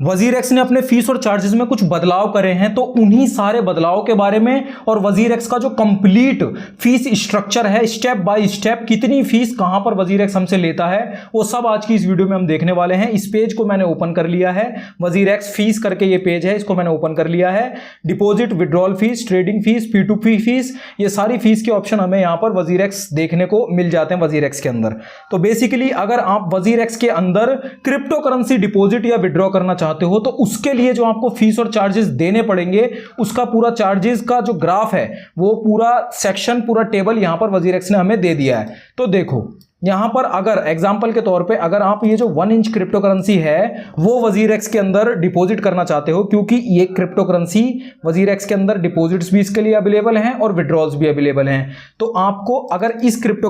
WazirX ने अपने fees और चार्जेस में कुछ बदलाव करे हैं, तो उन्हीं सारे बदलाव के बारे में और वजीरेक्स का जो कंप्लीट फीस स्ट्रक्चर है, स्टेप बाय स्टेप कितनी फीस कहां पर वजीरेक्स हमसे लेता है, वो सब आज की इस वीडियो में हम देखने वाले हैं। इस पेज को मैंने ओपन कर लिया है, वजीरेक्स फीस करके ये पेज है, इसको मैंने ओपन कर लिया है। Deposit, withdrawal fees, trading fees, P2P fees, ये सारी फीस के ऑप्शन हमें यहां पर वजीरेक्स देखने को मिल जाते हैं वजीरेक्स के अंदर। तो बेसिकली अगर आप वजीरेक्स के अंदर क्रिप्टो करेंसी डिपॉजिट या विड्रॉ करना चाहते हो तो उसके लिए जो आपको फीस और चार्जेस देने पड़ेंगे, उसका पूरा चार्जेस का जो ग्राफ है, वो पूरा सेक्शन, पूरा टेबल यहां पर वजीरेक्स ने हमें दे दिया है। तो देखो यहां पर अगर एग्जांपल के तौर पे अगर आप ये जो 1 इंच क्रिप्टो करेंसी है वो वजीरेक्स के अंदर डिपॉजिट करना चाहते हो, क्योंकि ये क्रिप्टो करेंसी वजीरेक्स के अंदर डिपॉजिट्स भी इसके लिए अवेलेबल हैं और विड्रॉल्स भी अवेलेबल हैं। तो आपको अगर इस क्रिप्टो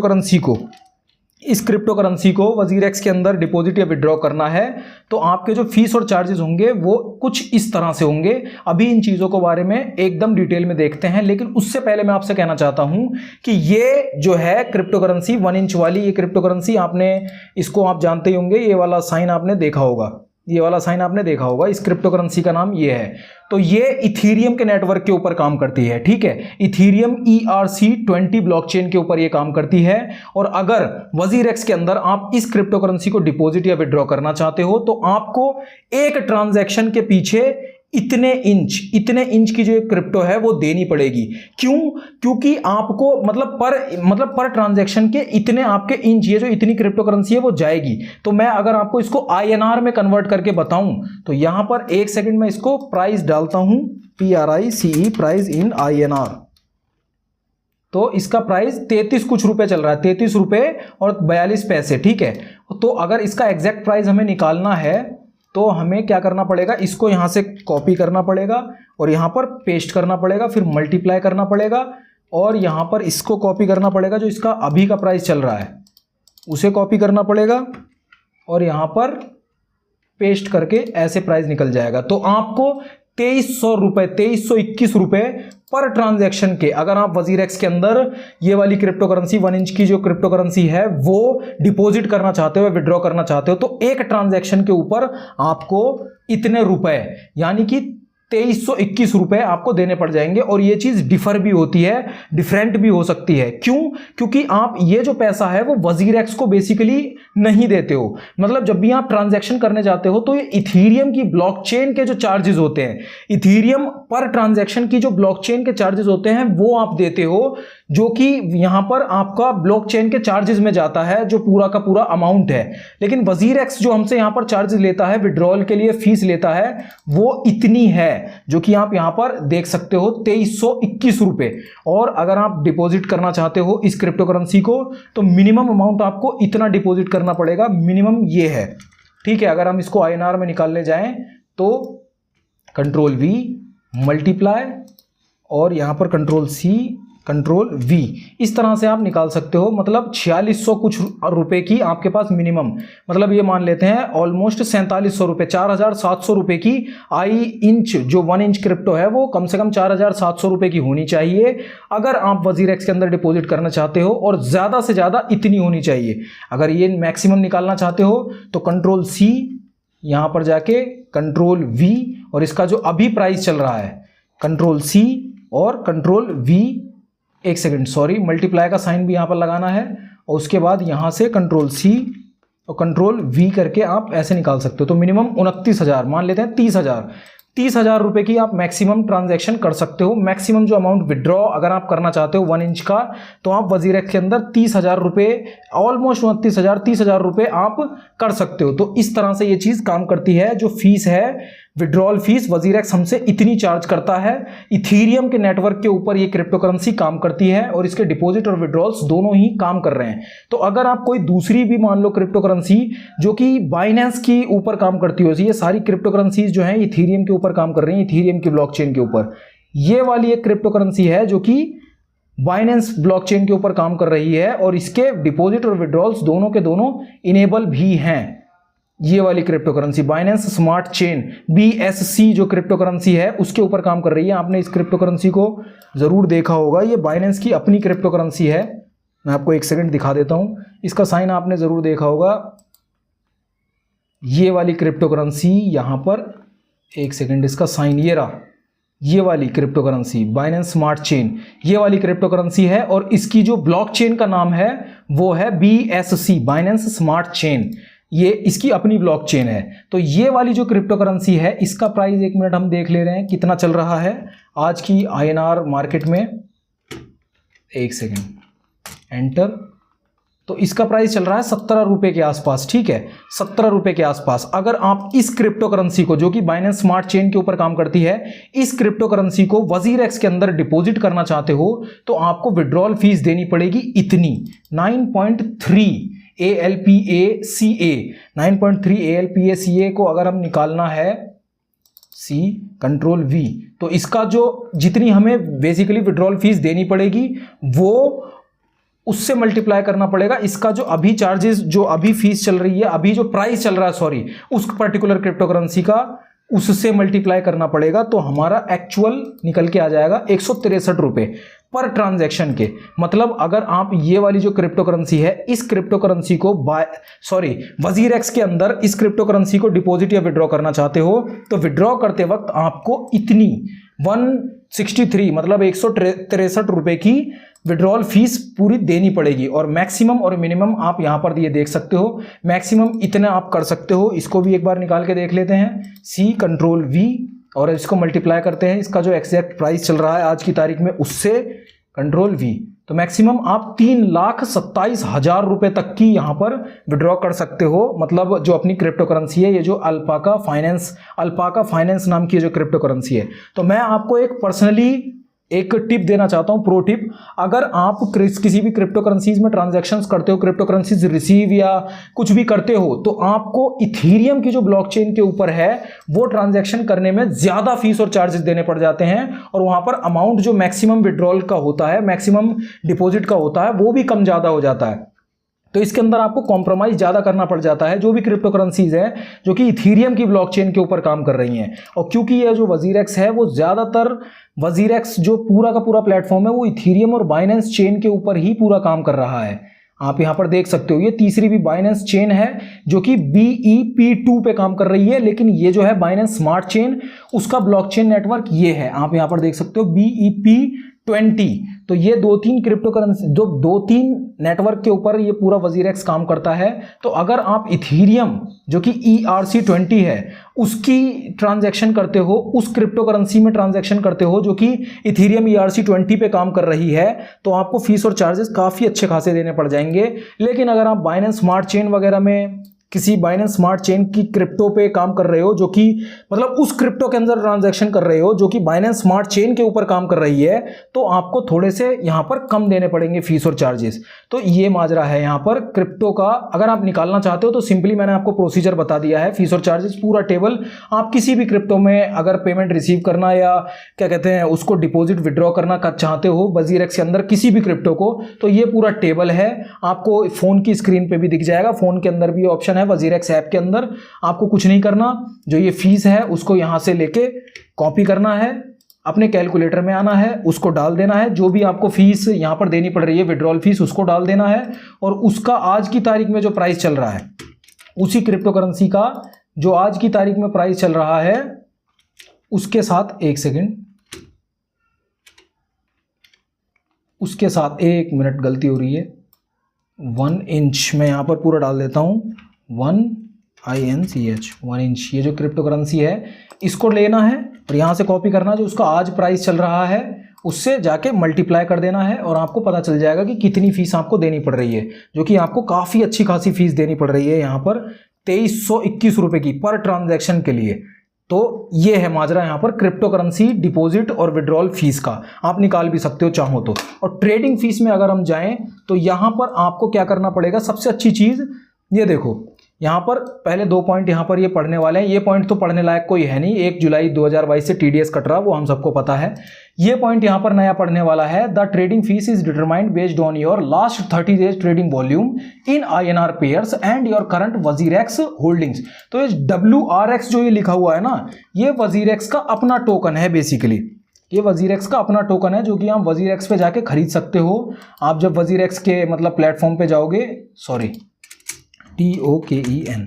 करेंसी को वजीरेक्स के अंदर डिपॉजिट या विड्रॉ करना है तो आपके जो फीस और चार्जेस होंगे वो कुछ इस तरह से होंगे। अभी इन चीज़ों के बारे में एकदम डिटेल में देखते हैं, लेकिन उससे पहले मैं आपसे कहना चाहता हूं कि ये जो है क्रिप्टो करेंसी 1 इंच वाली, ये क्रिप्टो करेंसी आपने इसको आप जानते ही होंगे, ये वाला साइन आपने देखा होगा, ये वाला साइन आपने देखा होगा। इस क्रिप्टो करेंसी का नाम ये है। तो ये इथीरियम के नेटवर्क के ऊपर काम करती है, ठीक है। इथीरियम ERC20 ब्लॉकचेन के ऊपर ये काम करती है। और अगर वजीरेक्स के अंदर आप इस क्रिप्टो करेंसी को डिपॉजिट या विड्रॉ करना चाहते हो तो आपको एक ट्रांजैक्शन के पीछे इतने इंच की जो क्रिप्टो है वो देनी पड़ेगी। क्यों? क्योंकि आपको मतलब पर ट्रांजैक्शन के इतने आपके इंच, ये जो इतनी क्रिप्टो करेंसी है वो जाएगी। तो मैं अगर आपको इसको INR में कन्वर्ट करके बताऊं तो यहां पर एक सेकंड में इसको प्राइस डालता हूं, PRICE, प्राइस इन INR। तो इसका प्राइस 33 कुछ रुपए चल रहा है, 33 रुपए और 42 पैसे, ठीक है। तो अगर इसका एग्जैक्ट प्राइस हमें निकालना है तो हमें क्या करना पड़ेगा, इसको यहां से कॉपी करना पड़ेगा और यहां पर पेस्ट करना पड़ेगा, फिर मल्टीप्लाई करना पड़ेगा और यहां पर इसको कॉपी करना पड़ेगा, जो इसका अभी का प्राइस चल रहा है उसे कॉपी करना पड़ेगा और यहां पर पेस्ट करके ऐसे प्राइस निकल जाएगा। तो आपको 2321 रुपए पर ट्रांजैक्शन के, अगर आप वजीरेक्स के अंदर ये वाली क्रिप्टो करेंसी 1 इंच की जो क्रिप्टो करेंसी है वो डिपॉजिट करना चाहते हो, विड्रॉ करना चाहते हो, तो एक ट्रांजैक्शन के ऊपर आपको इतने रुपए यानी कि 2321 रुपए आपको देने पड़ जाएंगे। और ये चीज डिफर भी होती है, डिफरेंट भी हो सकती है। क्यों? क्योंकि आप ये जो पैसा है वो वजीरेक्स को बेसिकली नहीं देते हो। मतलब जब भी आप ट्रांजैक्शन करने जाते हो तो ये इथीरियम की ब्लॉकचेन के जो चार्जेस होते हैं, इथीरियम पर ट्रांजैक्शन की जो ब्लॉकचेन के चार्जेस होते हैं वो आप देते हो, जो कि यहां पर आपका ब्लॉकचेन के चार्जेस में जाता है, जो पूरा का पूरा अमाउंट है। लेकिन वजीरेक्स जो हमसे यहां पर चार्जेस लेता है, विड्रॉल के लिए फीस लेता है, वो इतनी है जो कि आप यहां पर देख सकते हो, 2321 रुपए। और अगर आप डिपॉजिट करना चाहते हो इस क्रिप्टो करेंसी को तो मिनिमम अमाउंट आपको इतना डिपॉजिट करना पड़ेगा, मिनिमम ये है, ठीक है। अगर हम इसको INR में निकालने जाएं तो Ctrl+V, मल्टीप्लाई और यहां पर Ctrl+C, Ctrl+V, इस तरह से आप निकाल सकते हो। मतलब 4600 कुछ रुपए की आपके पास मिनिमम, मतलब ये मान लेते हैं ऑलमोस्ट 4700 रुपए, 4700 रुपए की इंच जो 1 इंच क्रिप्टो है वो कम से कम 4700 रुपए की होनी चाहिए अगर आप वजीरेक्स के अंदर डिपॉजिट करना चाहते हो, और ज्यादा से ज्यादा इतनी होनी चाहिए। अगर ये मैक्सिमम निकालना चाहते हो तो Ctrl+C, यहां पर जाके Ctrl+V और इसका जो अभी प्राइस चल रहा है Ctrl+C और Ctrl+V, एक सेकंड सॉरी, मल्टीप्लाई का साइन भी यहां पर लगाना है और उसके बाद यहां से Ctrl+C और Ctrl+V करके आप ऐसे निकाल सकते हो। तो मिनिमम 29,000, मान लेते हैं 30,000 रुपए की आप मैक्सिमम ट्रांजैक्शन कर सकते हो। मैक्सिमम जो अमाउंट विड्रॉ अगर आप करना चाहते हो 1 इंच का तो आप वजीरेक्स के अंदर 30,000 रुपए, ऑलमोस्ट 30,000 रुपए आप कर सकते हो। तो इस तरह से ये चीज काम करती है। जो फीस है, विड्रॉल फीस, वजीरेक्स हमसे इतनी चार्ज करता है। इथीरियम के नेटवर्क के ऊपर ये क्रिप्टो करेंसी काम करती है और इसके डिपॉजिट और विड्रॉल्स दोनों ही काम कर रहे हैं। तो अगर आप कोई दूसरी भी मान लो क्रिप्टो करेंसी जो कि बाइनेंस की ऊपर काम करती हो, ये सारी क्रिप्टो करेंसीज जो है इथीरियम के ऊपर काम कर रही है, इथीरियम की ब्लॉकचेन के ऊपर। ये वाली एक क्रिप्टो करेंसी है जो कि बाइनेंस ब्लॉकचेन के ऊपर काम कर रही है और इसके डिपॉजिट और विड्रॉल्स दोनों के दोनों इनेबल भी हैं। ये वाली crypto currency Binance smart chain BSC जो क्रिप्टो करेंसी है उसके ऊपर काम कर रही है। आपने इस क्रिप्टो करेंसी को जरूर देखा होगा, ये बाइनेंस की अपनी क्रिप्टो करेंसी है। मैं आपको एक सेकंड दिखा देता हूं, इसका साइन आपने जरूर देखा होगा। ये वाली क्रिप्टो करेंसी यहां पर एक सेकेंड, इसका साइन ये रहा, ये वाली crypto currency Binance smart chain, ये वाली क्रिप्टो करेंसी है और इसकी जो ब्लॉकचेन का नाम है वो है BSC, बाइनेंस स्मार्ट चेन। ये इसकी अपनी ब्लॉकचेन है। तो ये वाली जो क्रिप्टो करेंसी है इसका प्राइस 1 मिनट हम देख ले रहे हैं कितना चल रहा है आज की INR मार्केट में। एक सेकेंड, एंटर। तो इसका प्राइस चल रहा है 17 रुपए के आसपास, ठीक है, 17 रुपए के आसपास। अगर आप इस क्रिप्टो करेंसी को, जो कि बाइनेंस स्मार्ट चेन के ऊपर काम करती है, इस क्रिप्टो करेंसी को WazirX के अंदर डिपॉजिट करना चाहते हो तो आपको विड्रॉल फीस देनी पड़ेगी इतनी 9.3 ALPACA। 9.3 ALPACA को अगर हम निकालना है C कंट्रोल V, तो इसका जो जितनी हमें बेसिकली विड्रॉल फीस देनी पड़ेगी वो उससे मल्टीप्लाई करना पड़ेगा इसका जो अभी चार्जेस, जो अभी फीस चल रही है, अभी जो प्राइस चल रहा है, सॉरी, उस पर्टिकुलर क्रिप्टो करेंसी का उससे मल्टीप्लाई करना पड़ेगा। तो हमारा एक्चुअल निकल के आ जाएगा 163 रुपए पर ट्रांजैक्शन के। मतलब अगर आप ये वाली जो क्रिप्टो करेंसी है, इस क्रिप्टो करेंसी को WazirX के अंदर इस क्रिप्टो करेंसी को डिपॉजिट या विड्रॉ करना चाहते हो तो विड्रॉ करते वक्त आपको इतनी 163 मतलब 163 रुपए की विड्रॉल फीस पूरी देनी पड़ेगी। और मैक्सिमम और मिनिमम आप यहां पर ये देख सकते हो, मैक्सिमम इतना आप कर सकते हो। इसको भी एक बार निकाल के देख लेते हैं, C कंट्रोल V, और इसको मल्टीप्लाई करते हैं इसका जो एग्जैक्ट प्राइस चल रहा है आज की तारीख में उससे, कंट्रोल V। तो मैक्सिमम आप 3,27,000 रुपए तक की यहां पर विड्रॉ कर सकते हो। मतलब जो अपनी क्रिप्टो करेंसी है, ये जो अल्पाका फाइनेंस नाम की जो क्रिप्टो करेंसी है। तो मैं आपको एक पर्सनली एक टिप देना चाहता हूं, प्रो टिप। अगर आप किसी भी क्रिप्टो करेंसीज में ट्रांजैक्शंस करते हो, क्रिप्टो करेंसीज रिसीव या कुछ भी करते हो, तो आपको इथीरियम की जो ब्लॉकचेन के ऊपर है वो ट्रांजैक्शन करने में ज्यादा फीस और चार्जेस देने पड़ जाते हैं और वहां पर अमाउंट जो मैक्सिमम विड्रॉल का होता है, मैक्सिमम डिपॉजिट का होता है, वो भी कम ज्यादा हो जाता है। तो इसके अंदर आपको कॉम्प्रोमाइज ज्यादा करना पड़ जाता है जो भी क्रिप्टो करेंसीज हैं जो कि इथीरियम की ब्लॉकचेन के ऊपर काम कर रही हैं। और क्योंकि ये जो WazirX है वो ज्यादातर WazirX जो पूरा का पूरा प्लेटफॉर्म है वो इथीरियम और बाइनेंस चेन के ऊपर ही पूरा काम कर रहा है। आप यहां पर देख सकते हो ये तीसरी भी बाइनेंस चेन है जो कि BEP2 पे काम कर रही है, लेकिन ये जो है बाइनेंस स्मार्ट चेन, उसका ब्लॉकचेन नेटवर्क ये है, आप यहां पर देख सकते हो BEP20। तो ये 2-3 क्रिप्टो करेंसी, जो 2-3 नेटवर्क के ऊपर ये पूरा WazirX काम करता है। तो अगर आप इथीरियम जो कि ERC20 है उसकी ट्रांजैक्शन करते हो, उस क्रिप्टो करेंसी में ट्रांजैक्शन करते हो जो कि इथीरियम ERC20 पे काम कर रही है, तो आपको फीस और चार्जेस काफी अच्छे खासे देने पड़ जाएंगे। लेकिन अगर आप बाइनेंस स्मार्ट चेन वगैरह में किसी बाइनेंस स्मार्ट चेन की क्रिप्टो पे काम कर रहे हो, जो कि मतलब उस क्रिप्टो के अंदर ट्रांजैक्शन कर रहे हो जो कि बाइनेंस स्मार्ट चेन के ऊपर काम कर रही है, तो आपको थोड़े से यहां पर कम देने पड़ेंगे फीस और चार्जेस। तो ये माजरा है यहां पर क्रिप्टो का। अगर आप निकालना चाहते हो तो सिंपली मैंने आपको प्रोसीजर बता दिया है, फीस और चार्जेस पूरा टेबल। आप किसी भी क्रिप्टो में अगर पेमेंट रिसीव करना या क्या कहते हैं उसको डिपॉजिट विड्रॉ करना चाहते हो WazirX के अंदर किसी भी क्रिप्टो को, तो ये पूरा टेबल है, आपको फोन की स्क्रीन पे भी दिख जाएगा। फोन के अंदर भी ऑप्शन है WazirX ऐप के अंदर। आपको कुछ नहीं करना, जो ये फीस है उसको यहां से लेके कॉपी करना है, अपने कैलकुलेटर में आना है, उसको डाल देना है, जो भी आपको फीस यहां पर देनी पड़ रही है विड्रॉल फीस उसको डाल देना है, और उसका आज की तारीख में जो प्राइस चल रहा है उसी क्रिप्टो करेंसी का जो आज की तारीख में प्राइस चल रहा है उसके साथ, एक सेकेंड, उसके साथ 1 मिनट गलती हो रही है, 1 इंच मैं यहां पर पूरा डाल देता हूं, 1 इंच। ये जो क्रिप्टो करेंसी है इसको लेना है और यहाँ से कॉपी करना, जो उसका आज प्राइस चल रहा है उससे जाके मल्टीप्लाई कर देना है और आपको पता चल जाएगा कि कितनी फीस आपको देनी पड़ रही है, जो कि आपको काफ़ी अच्छी खासी फीस देनी पड़ रही है यहाँ पर 2321 रुपये की पर ट्रांजैक्शन के लिए। तो ये है माजरा यहाँ पर क्रिप्टो करेंसी डिपॉजिट और विड्रॉल फीस का। आप निकाल भी सकते हो चाहो तो। और ट्रेडिंग फीस में अगर हम जाएं तो यहाँ पर आपको क्या करना पड़ेगा, सबसे अच्छी चीज़ ये देखो, यहाँ पर पहले 2 पॉइंट यहाँ पर ये पढ़ने वाले हैं। ये पॉइंट तो पढ़ने लायक कोई है नहीं, 1 जुलाई 2022 से TDS कट रहा, वो हम सबको पता है। ये पॉइंट यहाँ पर नया पढ़ने वाला है, the trading fees is determined based on your last 30 days trading volume in INR pairs and your current WazirX holdings. तो ये WRX जो ये लिखा हुआ है ना, ये WazirX का अपना टोकन है बेसिकली। ये WazirX का अपना टोकन है जो कि आप WazirX पे जाके खरीद सकते हो। आप जब WazirX के मतलब प्लेटफॉर्म पे जाओगे, सॉरी TOKEN,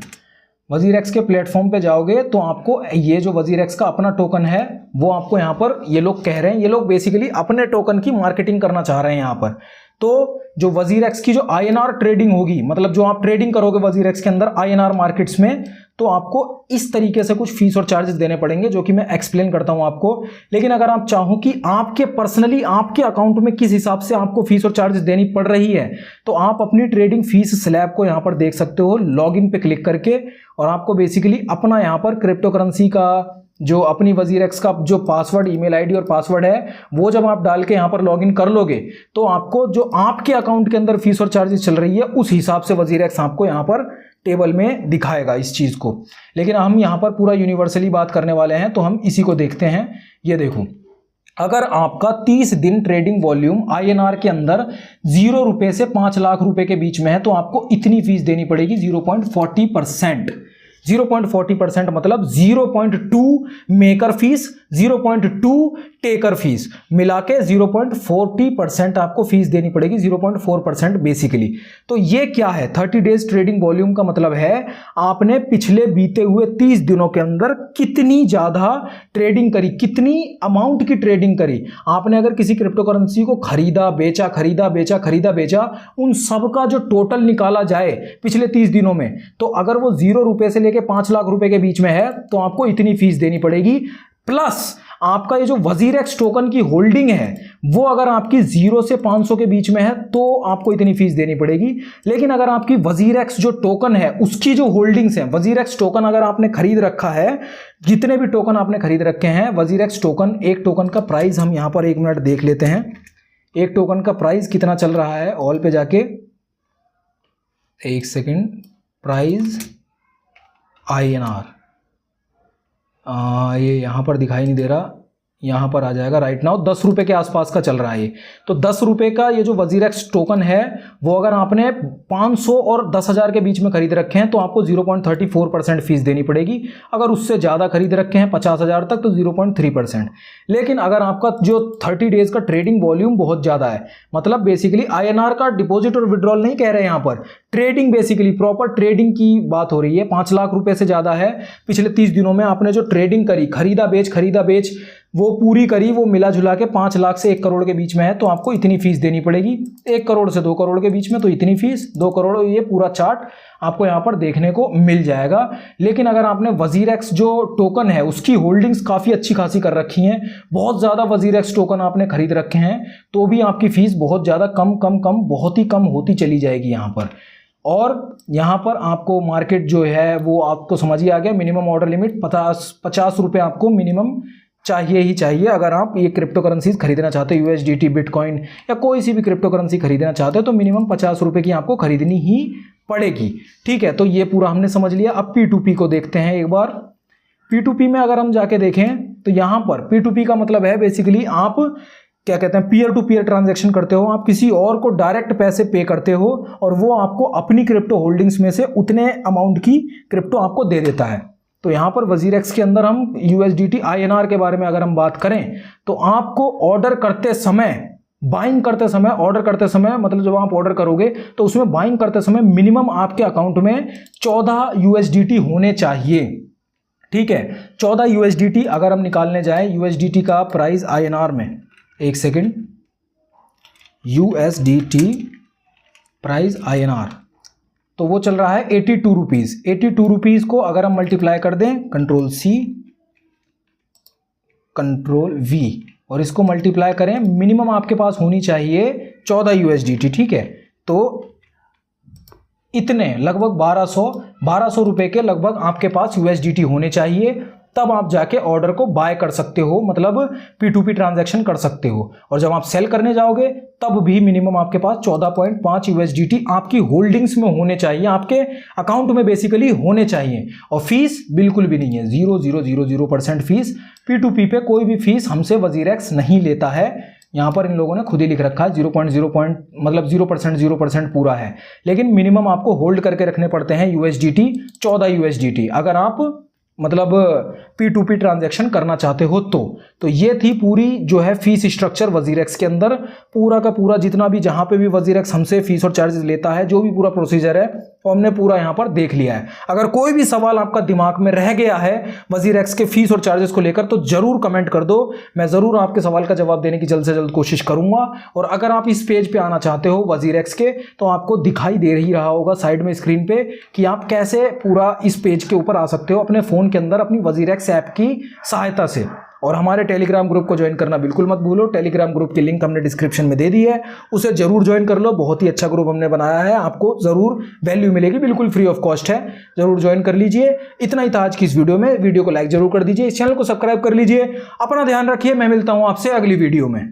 वजीरेक्स के प्लेटफॉर्म पे जाओगे तो आपको ये जो वजीरेक्स का अपना टोकन है वो आपको यहाँ पर ये लोग कह रहे हैं, ये लोग बेसिकली अपने टोकन की मार्केटिंग करना चाह रहे हैं यहाँ पर। तो जो वजीरेक्स की जो INR ट्रेडिंग होगी, मतलब जो आप ट्रेडिंग करोगे वजीरेक्स के अंदर INR मार्केट्स में, तो आपको इस तरीके से कुछ फीस और चार्जेस देने पड़ेंगे, जो कि मैं एक्सप्लेन करता हूं आपको। लेकिन अगर आप चाहो कि आपके पर्सनली आपके अकाउंट में किस हिसाब से आपको फीस और चार्जेस देनी पड़ रही है, तो आप अपनी ट्रेडिंग फीस स्लैब को यहां पर देख सकते हो लॉगिन पे क्लिक करके, और आपको बेसिकली अपना यहां पर क्रिप्टो करेंसी का जो अपनी वजीरेक्स का जो पासवर्ड, ईमेल आईडी और पासवर्ड है, वो जब आप डाल के यहां पर लॉगिन कर लोगे तो आपको जो आपके अकाउंट के अंदर फीस और चार्जेस चल रही है उस हिसाब से वजीरेक्स आपको यहां पर टेबल में दिखाएगा इस चीज को। लेकिन हम यहां पर पूरा यूनिवर्सली बात करने वाले हैं, तो हम इसी को देखते हैं। ये देखो, अगर आपका 30 दिन ट्रेडिंग वॉल्यूम INR के अंदर 0 रुपए से 5 लाख रुपए के बीच में है, तो आपको इतनी फीस देनी पड़ेगी 0.40%। 0.40% मतलब 0.2 मेकर फीस, 0.2 टेकर फीस मिला के 0.40% आपको फीस देनी पड़ेगी, 0.4% बेसिकली। तो ये क्या है, 30 डेज ट्रेडिंग वॉल्यूम का मतलब है आपने पिछले बीते हुए 30 दिनों के अंदर कितनी ज्यादा ट्रेडिंग करी, कितनी अमाउंट की ट्रेडिंग करी। आपने अगर किसी क्रिप्टो करेंसी को खरीदा बेचा, खरीदा बेचा, खरीदा बेचा, उन सब का जो टोटल निकाला जाए पिछले 30 दिनों में, तो अगर वो 0 रुपए से लेके 5 लाख रुपए के बीच में है तो आपको इतनी फीस देनी पड़ेगी। प्लस आपका ये जो वजीरेक्स टोकन की होल्डिंग है वो अगर आपकी 0 से 500 के बीच में है तो आपको इतनी फीस देनी पड़ेगी। लेकिन अगर आपकी वजीरेक्स जो टोकन है उसकी जो होल्डिंग्स है, वजीरेक्स टोकन अगर आपने खरीद रखा है, जितने भी टोकन आपने खरीद रखे हैं वजीरेक्स टोकन, एक टोकन का प्राइस हम यहां पर 1 मिनट देख लेते हैं। एक टोकन का प्राइस कितना चल रहा है, ऑल पे जाके 1 सेकेंड, प्राइस INR, ये यहाँ पर दिखाई नहीं दे रहा, यहाँ पर आ जाएगा राइट नाउ 10 रुपये के आसपास का चल रहा है ये। तो 10 रुपये का ये जो वजीरेक्स टोकन है वो अगर आपने 500 और 10,000 के बीच में खरीद रखे हैं तो आपको 0.34% फीस देनी पड़ेगी। अगर उससे ज़्यादा खरीद रखे हैं 50,000 तक तो 0.3%। लेकिन अगर आपका जो 30 डेज का ट्रेडिंग वॉल्यूम बहुत ज़्यादा है, मतलब बेसिकली INR का डिपॉजिट और विड्रॉल नहीं कह रहे हैं यहाँ पर, ट्रेडिंग बेसिकली प्रॉपर ट्रेडिंग की बात हो रही है, 5 लाख रुपए से ज़्यादा है पिछले 30 दिनों में आपने जो ट्रेडिंग करी, खरीदा बेच वो पूरी करी, वो मिला जुला के 5 लाख से 1 करोड़ के बीच में है तो आपको इतनी फीस देनी पड़ेगी। 1 करोड़ से 2 करोड़ के बीच में तो इतनी फीस, 2 करोड़, ये पूरा चार्ट आपको यहाँ पर देखने को मिल जाएगा। लेकिन अगर आपने वजीरेक्स जो टोकन है उसकी होल्डिंग्स काफ़ी अच्छी खासी कर रखी हैं, बहुत ज़्यादा वजीरेक्स टोकन आपने खरीद रखे हैं, तो भी आपकी फीस बहुत ज़्यादा कम बहुत ही कम होती चली जाएगी यहाँ पर। और यहाँ पर आपको मार्केट जो है वो आपको समझ ही आ गया, मिनिमम ऑर्डर लिमिट 50 रुपये आपको मिनिमम चाहिए ही चाहिए। अगर आप ये क्रिप्टो करेंसीज खरीदना चाहते हो, USDT, बिटकॉइन या कोई सी भी क्रिप्टो करेंसी खरीदना चाहते हो तो मिनिमम 50 रुपये की आपको खरीदनी ही पड़ेगी। ठीक है, तो ये पूरा हमने समझ लिया। अब P2P को देखते हैं एक बार। P2P में अगर हम जाके देखें तो यहाँ पर P2P का मतलब है बेसिकली आप क्या कहते हैं, पीयर टू पीयर ट्रांजैक्शन करते हो, आप किसी और को डायरेक्ट पैसे पे करते हो और वो आपको अपनी क्रिप्टो होल्डिंग्स में से उतने अमाउंट की क्रिप्टो आपको दे देता है। तो यहाँ पर वजीरेक्स के अंदर हम USDT INR के बारे में अगर हम बात करें तो आपको ऑर्डर करते समय, बाइंग करते समय, ऑर्डर करते समय मतलब जब आप ऑर्डर करोगे तो उसमें बाइंग करते समय मिनिमम आपके अकाउंट में 14 USDT होने चाहिए। ठीक है, 14 USDT अगर हम निकालने जाएं USDT का प्राइस INR में, 1 सेकेंड, USDT प्राइस INR तो वो चल रहा है 82 रुपीज़। 82 रुपीज़ को अगर हम मल्टीप्लाई कर दें, Ctrl+C Ctrl+V और इसको मल्टीप्लाई करें, मिनिमम आपके पास होनी चाहिए 14 USDT। ठीक है, तो इतने लगभग 1200 रुपए के लगभग आपके पास USDT होने चाहिए, तब आप जाके ऑर्डर को बाय कर सकते हो, मतलब P2P ट्रांजैक्शन कर सकते हो। और जब आप सेल करने जाओगे तब भी मिनिमम आपके पास 14.5 USDT आपकी होल्डिंग्स में होने चाहिए, आपके अकाउंट में बेसिकली होने चाहिए। और फीस बिल्कुल भी नहीं है, 0.000% फीस। P2P पे कोई भी फीस हमसे वजीरेक्स नहीं लेता है। यहाँ पर इन लोगों ने खुद ही लिख रखा है 0.0 मतलब 0% पूरा है, लेकिन मिनिमम आपको होल्ड करके रखने पड़ते हैं USDT 14 USDT। अगर आप मतलब P2P ट्रांजैक्शन करना चाहते हो तो ये थी पूरी जो है फीस स्ट्रक्चर वजीरेक्स के अंदर। पूरा का पूरा जितना भी जहाँ पे भी वजीरेक्स हमसे फीस और चार्जेस लेता है, जो भी पूरा प्रोसीजर है वो हमने पूरा यहाँ पर देख लिया है। अगर कोई भी सवाल आपका दिमाग में रह गया है वजीरेक्स के फीस और चार्जेस को लेकर तो जरूर कमेंट कर दो, मैं जरूर आपके सवाल का जवाब देने की जल्द से जल्द कोशिश करूंगा। और अगर आप इस पेज पे आना चाहते हो वजीरेक्स के, तो आपको दिखाई दे ही रहा होगा साइड में स्क्रीन पे कि आप कैसे पूरा इस पेज के ऊपर आ सकते हो अपने फोन के अंदर अपनी वजीरेक्स ऐप की सहायता से। और हमारे टेलीग्राम ग्रुप को ज्वाइन करना बिल्कुल मत भूलो। टेलीग्राम ग्रुप की लिंक हमने डिस्क्रिप्शन में दे दी है, उसे जरूर ज्वाइन कर लो। बहुत ही अच्छा ग्रुप हमने बनाया है, आपको जरूर वैल्यू मिलेगी, बिल्कुल फ्री ऑफ कॉस्ट है, जरूर ज्वाइन कर लीजिए। इतना ही था आज की इस वीडियो में। वीडियो को लाइक जरूर कर दीजिए, इस चैनल को सब्सक्राइब कर लीजिए। अपना ध्यान रखिए, मैं मिलता हूं आपसे अगली वीडियो में।